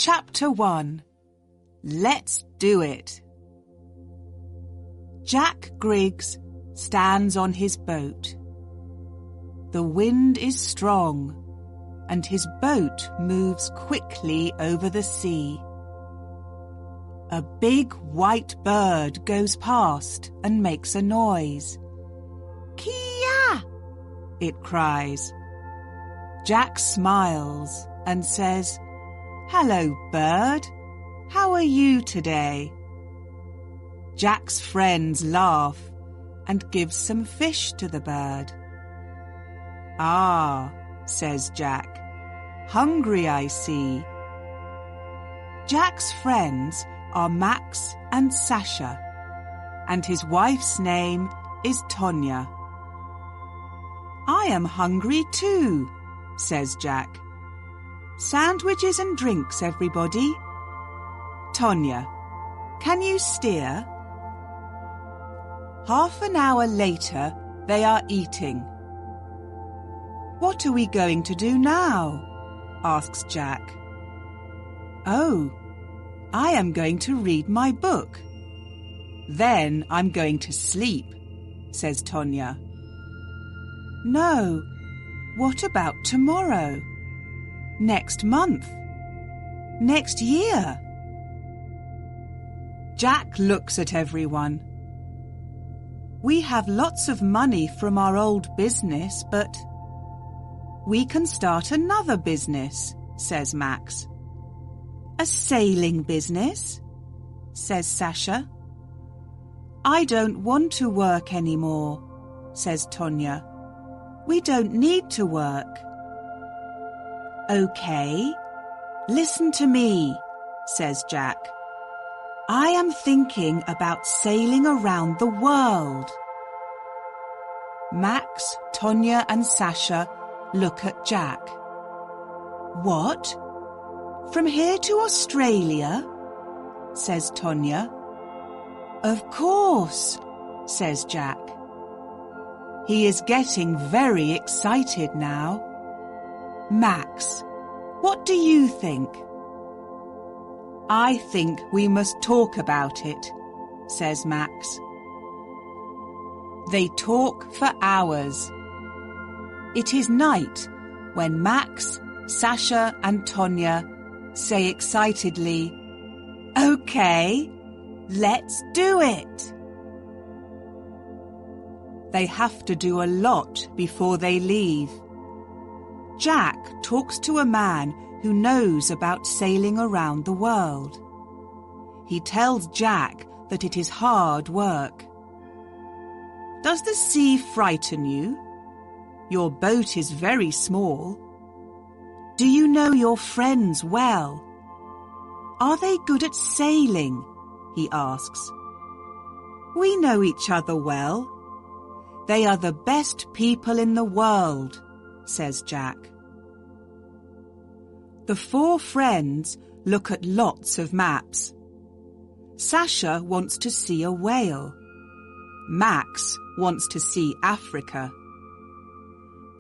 Chapter 1. Let's do it. Jack Griggs stands on his boat. The wind is strong, and his boat moves quickly over the sea. A big white bird goes past and makes a noise. Kia! It cries. Jack smiles and says, "Hello, bird. How are you today?" Jack's friends laugh and give some fish to the bird. "Ah," says Jack, "hungry I see." Jack's friends are Max and Sasha, and his wife's name is Tonya. "I am hungry too," says Jack. "Sandwiches and drinks, everybody." "Tonya, can you steer?" Half an hour later, they are eating. "What are we going to do now?" asks Jack. "Oh, I am going to read my book. Then I'm going to sleep," says Tonya. "No, what about tomorrow? Next month? Next year?" Jack looks at everyone. "We have lots of money from our old business, but—" "We can start another business," says Max. "A sailing business?" says Sasha. "I don't want to work anymore," says Tonya. "We don't need to work." "Okay, listen to me," says Jack. "I am thinking about sailing around the world." Max, Tonya and Sasha look at Jack. "What? From here to Australia?" says Tonya. "Of course," says Jack. He is getting very excited now. "Max, what do you think?" "I think we must talk about it," says Max. They talk for hours. It is night when Max, Sasha and Tonya say excitedly, "Okay, let's do it." They have to do a lot before they leave. Jack talks to a man who knows about sailing around the world. He tells Jack that it is hard work. "Does the sea frighten you? Your boat is very small. Do you know your friends well? Are they good at sailing?" he asks. "We know each other well. They are the best people in the world," says Jack. The four friends look at lots of maps. Sasha wants to see a whale. Max wants to see Africa.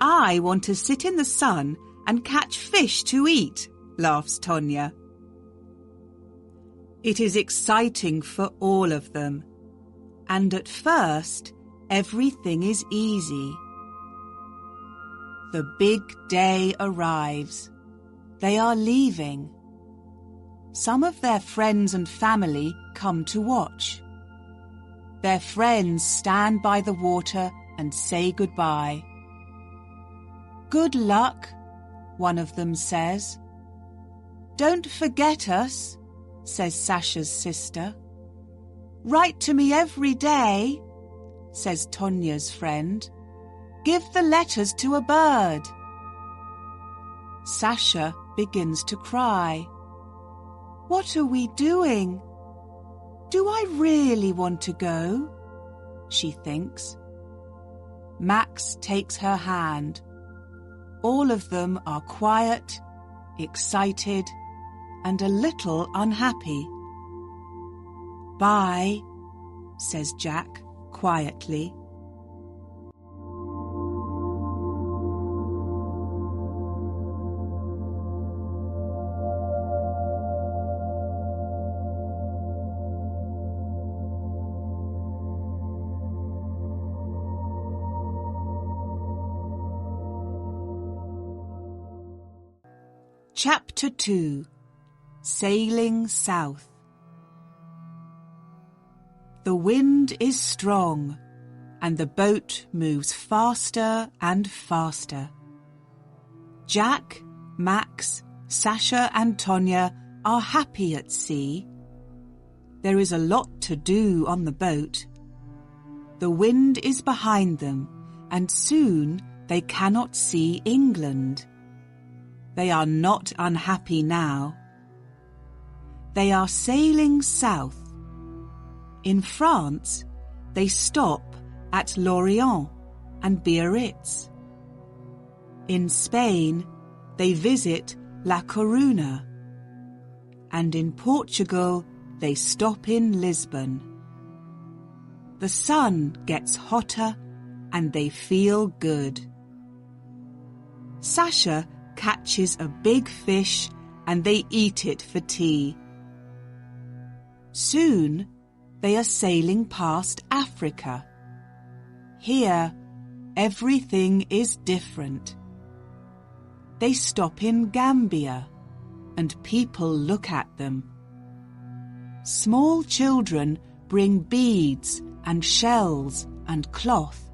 "I want to sit in the sun and catch fish to eat," laughs Tonya. It is exciting for all of them, and at first everything is easy. The big day arrives. They are leaving. Some of their friends and family come to watch. Their friends stand by the water and say goodbye. "Good luck," one of them says. "Don't forget us," says Sasha's sister. "Write to me every day," says Tonya's friend. "Give the letters to a bird." Sasha begins to cry. "What are we doing? Do I really want to go?" she thinks. Max takes her hand. All of them are quiet, excited, and a little unhappy. "Bye," says Jack quietly. Chapter 2. Sailing South. The wind is strong, and the boat moves faster and faster. Jack, Max, Sasha and Tonya are happy at sea. There is a lot to do on the boat. The wind is behind them, and soon they cannot see England. They are not unhappy now. They are sailing south. In France, they stop at Lorient and Biarritz. In Spain, they visit La Coruña. And in Portugal, they stop in Lisbon. The sun gets hotter and they feel good. Sasha catches a big fish and they eat it for tea. Soon, they are sailing past Africa. Here, everything is different. They stop in Gambia, and people look at them. Small children bring beads and shells and cloth.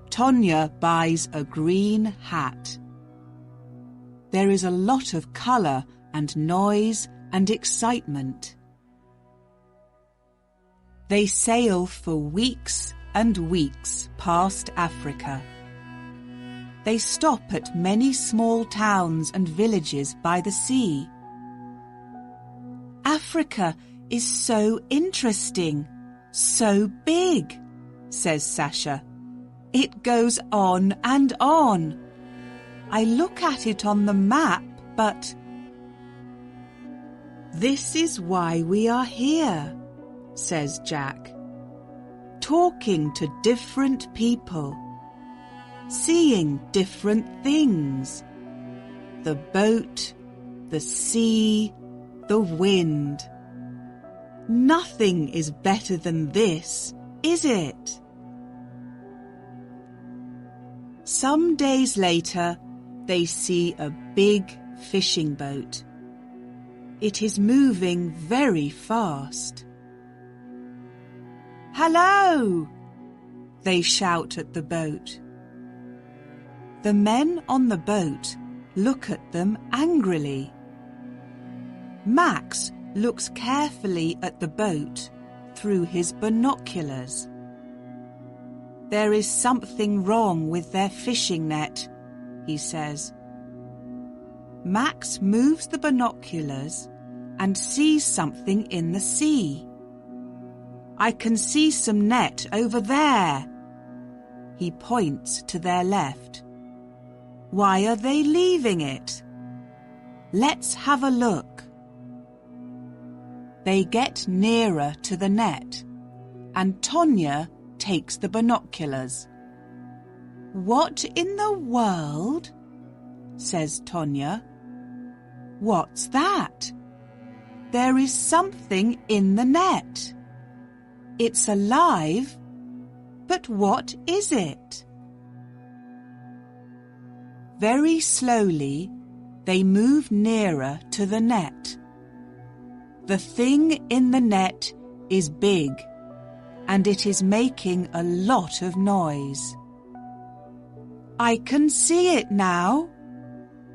Tonya buys a green hat. There is a lot of colour and noise and excitement. They sail for weeks and weeks past Africa. They stop at many small towns and villages by the sea. Africa is so interesting, so big, says Sasha. It goes on and on. I look at it on the map, but... This is why we are here, says Jack. Talking to different people. Seeing different things. The boat, the sea, the wind. Nothing is better than this, is it? Some days later, they see a big fishing boat. It is moving very fast. "Hello!" they shout at the boat. The men on the boat look at them angrily. Max looks carefully at the boat through his binoculars. There is something wrong with their fishing net, he says. Max moves the binoculars and sees something in the sea. I can see some net over there. He points to their left. Why are they leaving it? Let's have a look. They get nearer to the net, and Tonya takes the binoculars. What in the world? Says Tonya. What's that? There is something in the net. It's alive, but what is it? Very slowly, they move nearer to the net. The thing in the net is big, and it is making a lot of noise. I can see it now,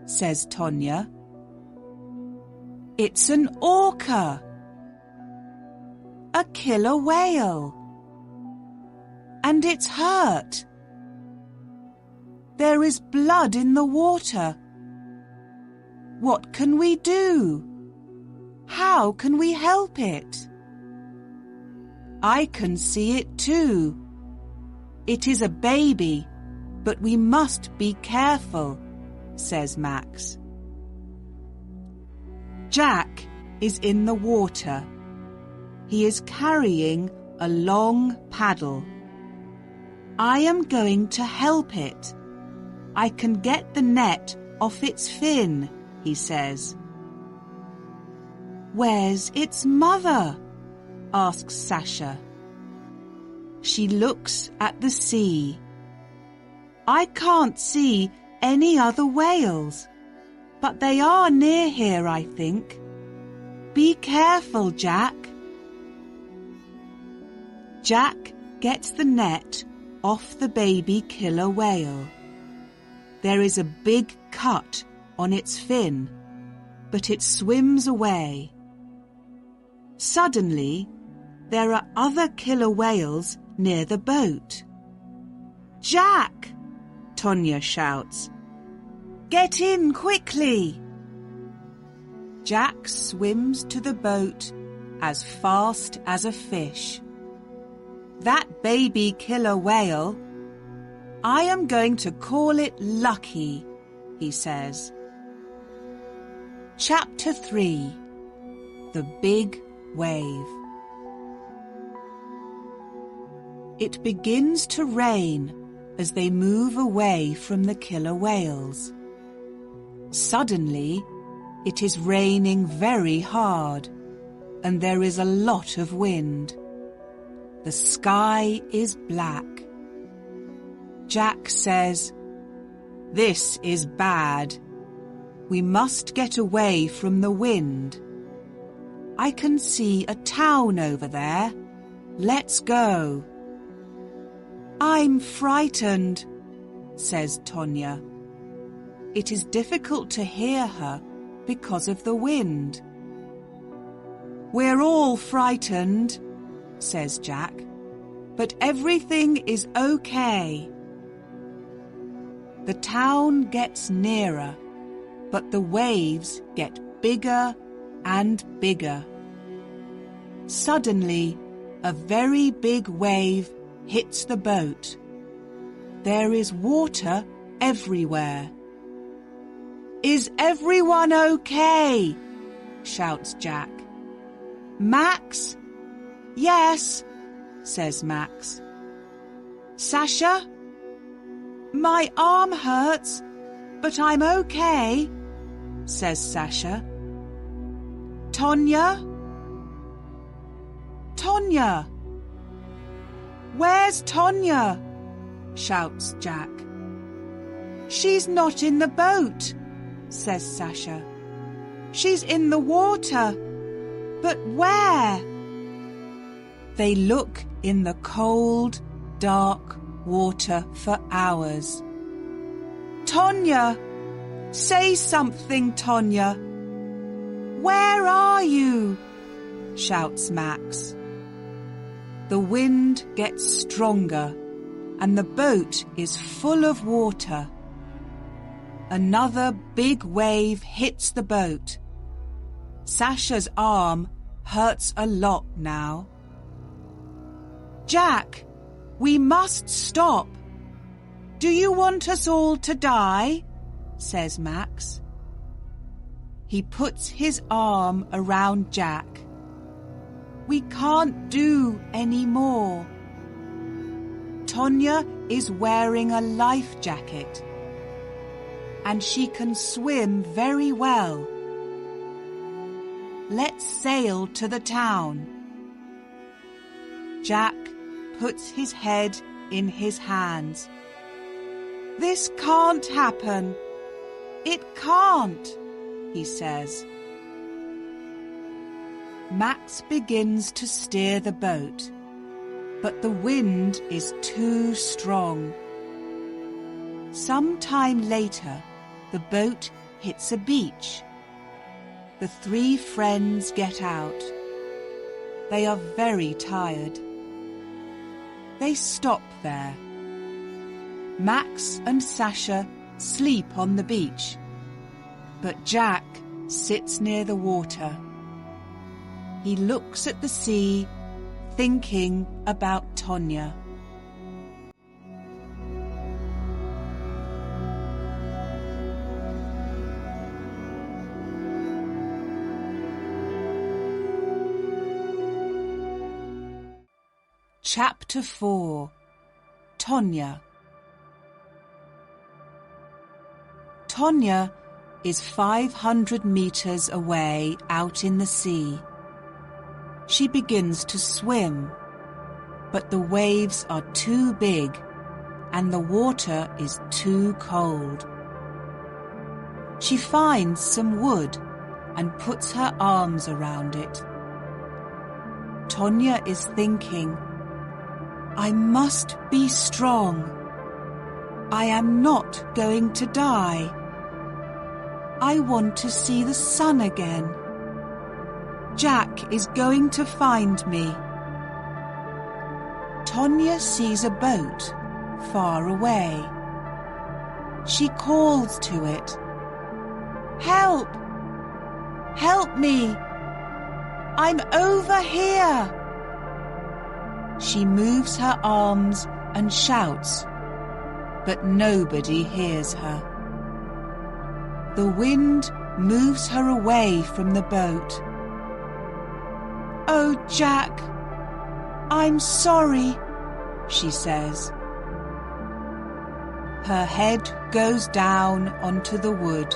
says Tonya. It's an orca, a killer whale, and it's hurt. There is blood in the water. What can we do? How can we help it? I can see it too. It is a baby, but we must be careful, says Max. Jack is in the water. He is carrying a long paddle. I am going to help it. I can get the net off its fin, he says. Where's its mother? Asks Sasha. She looks at the sea. I can't see any other whales. but they are near here, I think. Be careful, Jack. Jack gets the net off the baby killer whale. There is a big cut on its fin, but it swims away. Suddenly, there are other killer whales near the boat. Jack! Tonya shouts. Get in quickly! Jack swims to the boat as fast as a fish. That baby killer whale, I am going to call it Lucky, he says. Chapter 3. The Big Wave. It begins to rain as they move away from the killer whales. Suddenly, it is raining very hard, and there is a lot of wind. The sky is black. Jack says, "This is bad. We must get away from the wind. I can see a town over there. Let's go." "I'm frightened," says Tonya. It is difficult to hear her because of the wind. "We're all frightened," says Jack, "but everything is okay." The town gets nearer, but the waves get bigger and bigger. Suddenly, a very big wave hits the boat. There is water everywhere. "Is everyone okay?" shouts Jack. "Max?" "Yes," says Max. "Sasha?" "My arm hurts, but I'm okay," says Sasha. "Tonya?" "Tonya!" "Where's Tonya?" shouts Jack. "She's not in the boat," says Sasha. "She's in the water. But where?" They look in the cold, dark water for hours. "Tonya! Say something, Tonya! Where are you?" shouts Max. The wind gets stronger and the boat is full of water. Another big wave hits the boat. Sasha's arm hurts a lot now. "Jack, we must stop. Do you want us all to die?" says Max. He puts his arm around Jack. "We can't do any more." Tonya is wearing a life jacket, and she can swim very well. "Let's sail to the town." Jack puts his head in his hands. "This can't happen. It can't," he says. Max begins to steer the boat, but the wind is too strong. Some time later, the boat hits a beach. The three friends get out. They are very tired. They stop there. Max and Sasha sleep on the beach, but Jack sits near the water. He looks at the sea, thinking about Tonya. Chapter 4. Tonya. Tonya is 500 meters away out in the sea. She begins to swim, but the waves are too big and the water is too cold. She finds some wood and puts her arms around it. Tonya is thinking, I must be strong. I am not going to die. I want to see the sun again. Jack is going to find me. Tonya sees a boat far away. She calls to it. Help! Help me! I'm over here! She moves her arms and shouts, but nobody hears her. The wind moves her away from the boat. Oh, Jack, I'm sorry, she says. Her head goes down onto the wood.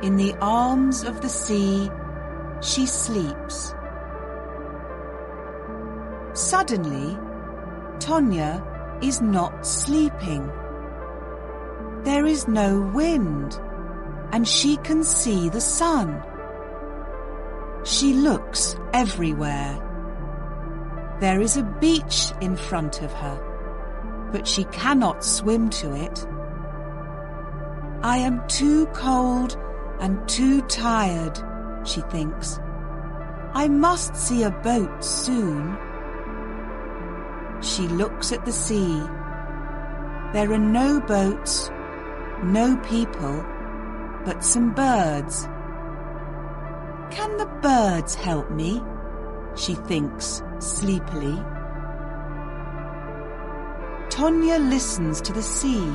In the arms of the sea, she sleeps. Suddenly, Tonya is not sleeping. There is no wind, and she can see the sun. She looks everywhere. There is a beach in front of her, but she cannot swim to it. I am too cold and too tired, she thinks. I must see a boat soon. She looks at the sea. There are no boats, no people, but some birds. Can the birds help me? She thinks sleepily. Tonya listens to the sea.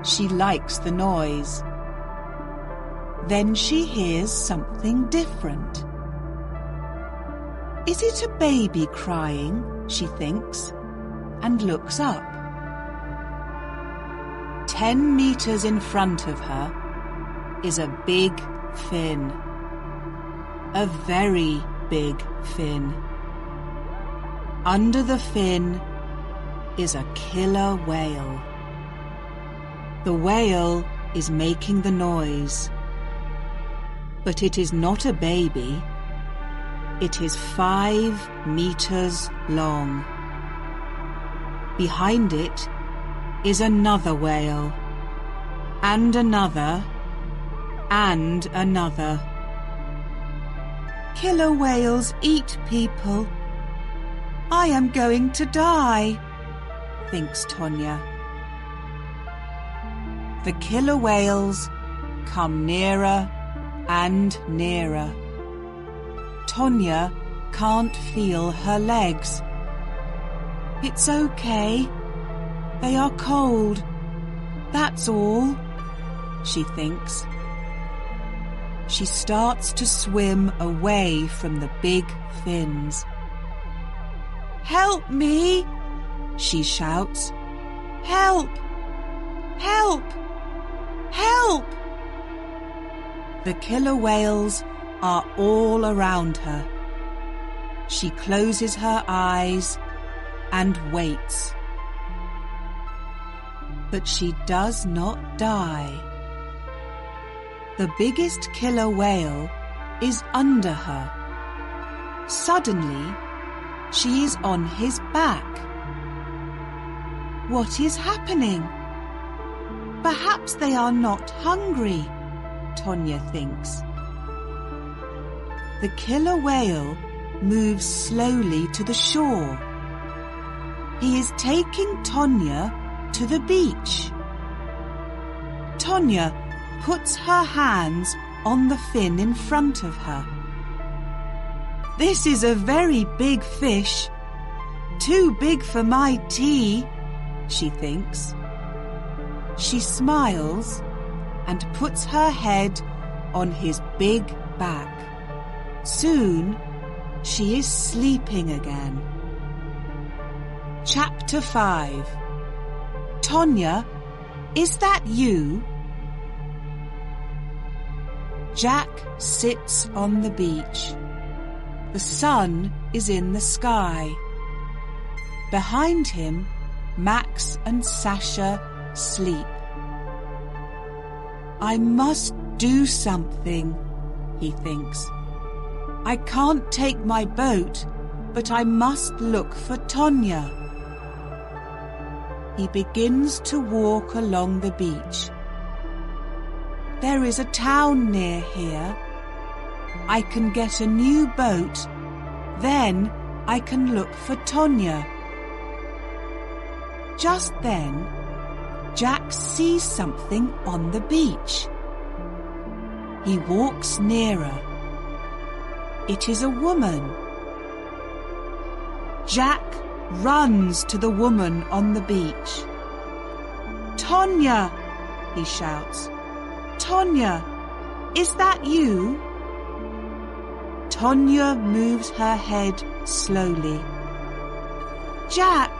She likes the noise. Then she hears something different. Is it a baby crying? She thinks, and looks up. 10 meters in front of her is a big fin. A very big fin. Under the fin is a killer whale. The whale is making the noise. But it is not a baby. It is 5 meters long. Behind it is another whale, and another, and another. Killer whales eat people. I am going to die, thinks Tonya. The killer whales come nearer and nearer. Tonya can't feel her legs. It's okay. They are cold. That's all, she thinks. She starts to swim away from the big fins. Help me, she shouts. Help! Help! Help! The killer whales are all around her. She closes her eyes and waits. But she does not die. The biggest killer whale is under her. Suddenly, she is on his back. What is happening? Perhaps they are not hungry, Tonya thinks. The killer whale moves slowly to the shore. He is taking Tonya to the beach. Tonya puts her hands on the fin in front of her. This is a very big fish. Too big for my tea, she thinks. She smiles and puts her head on his big back. Soon, she is sleeping again. Chapter 5. Tonya, is that you? Jack sits on the beach. The sun is in the sky. Behind him, Max and Sasha sleep. I must do something, he thinks. I can't take my boat, but I must look for Tonya. He begins to walk along the beach. There is a town near here. I can get a new boat, then I can look for Tonya. Just then, Jack sees something on the beach. He walks nearer. It is a woman. Jack runs to the woman on the beach. "Tonya!" he shouts. "Tonya, is that you?" Tonya moves her head slowly. "Jack!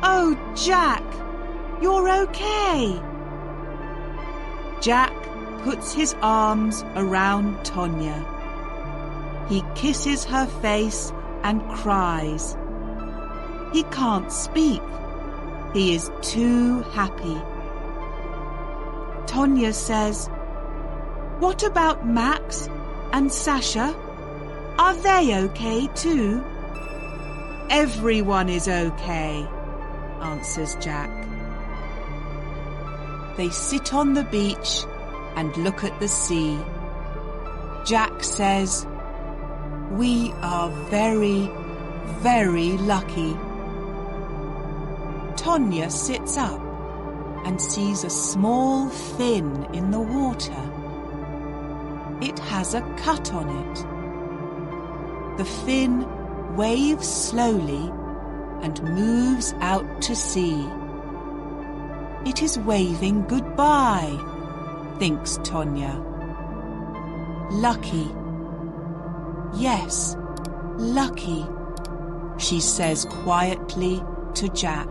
Oh, Jack! You're okay!" Jack puts his arms around Tonya. He kisses her face and cries. He can't speak. He is too happy. Tonya says, "What about Max and Sasha? Are they okay too?" "Everyone is okay," answers Jack. They sit on the beach and look at the sea. Jack says, "We are very, very lucky." Tonya sits up and sees a small fin in the water. It has a cut on it. The fin waves slowly and moves out to sea. It is waving goodbye, thinks Tonya. Lucky. Yes, lucky, she says quietly to Jack.